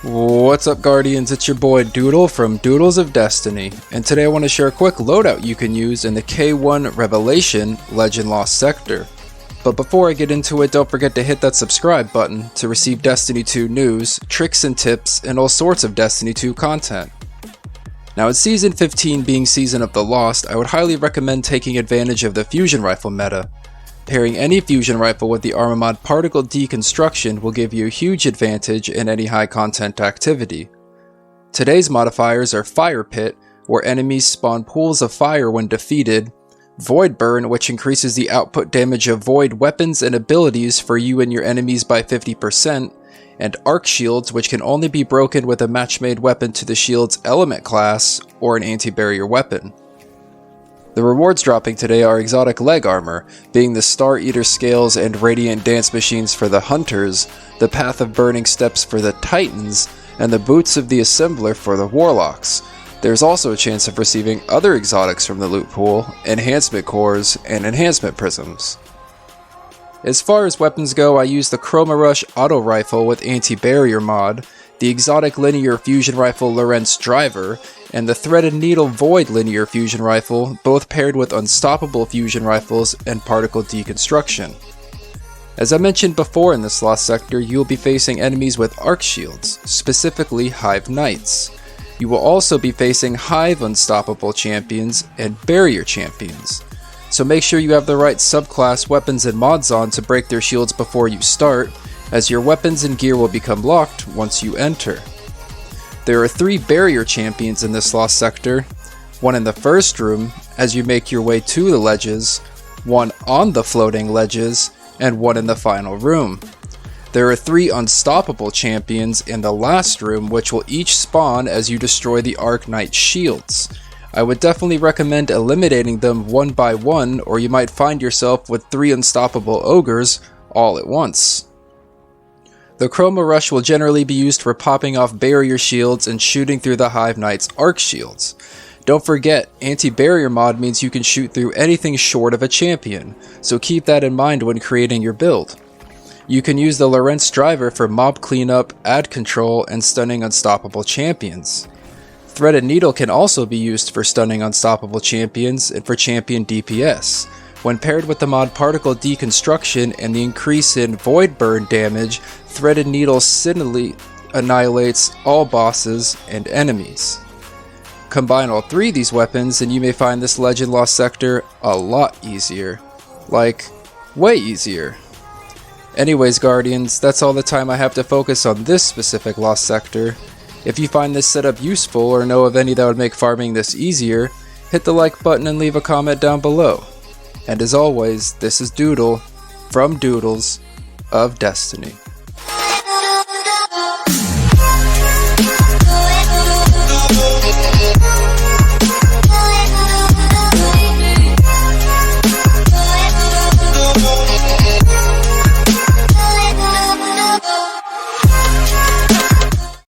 What's up, Guardians? It's your boy Doodle from Doodles of Destiny, and today I want to share a quick loadout you can use in the K1 Revelation Legend Lost Sector. But before I get into it, don't forget to hit that subscribe button to receive Destiny 2 news, tricks and tips, and all sorts of Destiny 2 content. Now, with Season 15 being Season of the Lost, I would highly recommend taking advantage of the fusion rifle meta. Pairing any fusion rifle with the armor mod particle deconstruction will give you a huge advantage in any high content activity. Today's modifiers are Fire Pit, where enemies spawn pools of fire when defeated, Void Burn, which increases the output damage of void weapons and abilities for you and your enemies by 50%, and Arc Shields, which can only be broken with a match-made weapon to the shield's element class or an anti-barrier weapon. The rewards dropping today are exotic leg armor, being the Star Eater scales and radiant dance machines for the hunters, the Path of Burning steps for the titans, and the boots of the assembler for the warlocks. There's also a chance of receiving other exotics from the loot pool, enhancement cores, and enhancement prisms. As far as weapons go, I use the Chroma Rush auto rifle with anti-barrier mod, the exotic linear fusion rifle Lorentz Driver, and the Threaded Needle Void linear fusion rifle, both paired with unstoppable fusion rifles and particle deconstruction. As I mentioned before in this Lost Sector, you will be facing enemies with arc shields, specifically Hive Knights. You will also be facing Hive unstoppable champions and barrier champions. So make sure you have the right subclass weapons and mods on to break their shields before you start, as your weapons and gear will become locked once you enter. There are 3 barrier champions in this Lost Sector, one in the first room as you make your way to the ledges, one on the floating ledges, and one in the final room. There are 3 unstoppable champions in the last room, which will each spawn as you destroy the Arc Knight shields. I would definitely recommend eliminating them one by one, or you might find yourself with 3 unstoppable ogres all at once. The Chroma Rush will generally be used for popping off barrier shields and shooting through the Hive Knight's arc shields. Don't forget, anti-barrier mod means you can shoot through anything short of a champion, so keep that in mind when creating your build. You can use the Lorentz Driver for mob cleanup, ad control, and stunning unstoppable champions. Threaded Needle can also be used for stunning unstoppable champions and for champion DPS. When paired with the mod particle deconstruction and the increase in void burn damage, Threaded Needle suddenly annihilates all bosses and enemies. Combine all 3 of these weapons and you may find this Legend Lost Sector a lot easier. Like, way easier. Anyways, Guardians, that's all the time I have to focus on this specific Lost Sector. If you find this setup useful or know of any that would make farming this easier, hit the like button and leave a comment down below. And as always, this is Doodle from Doodles of Destiny.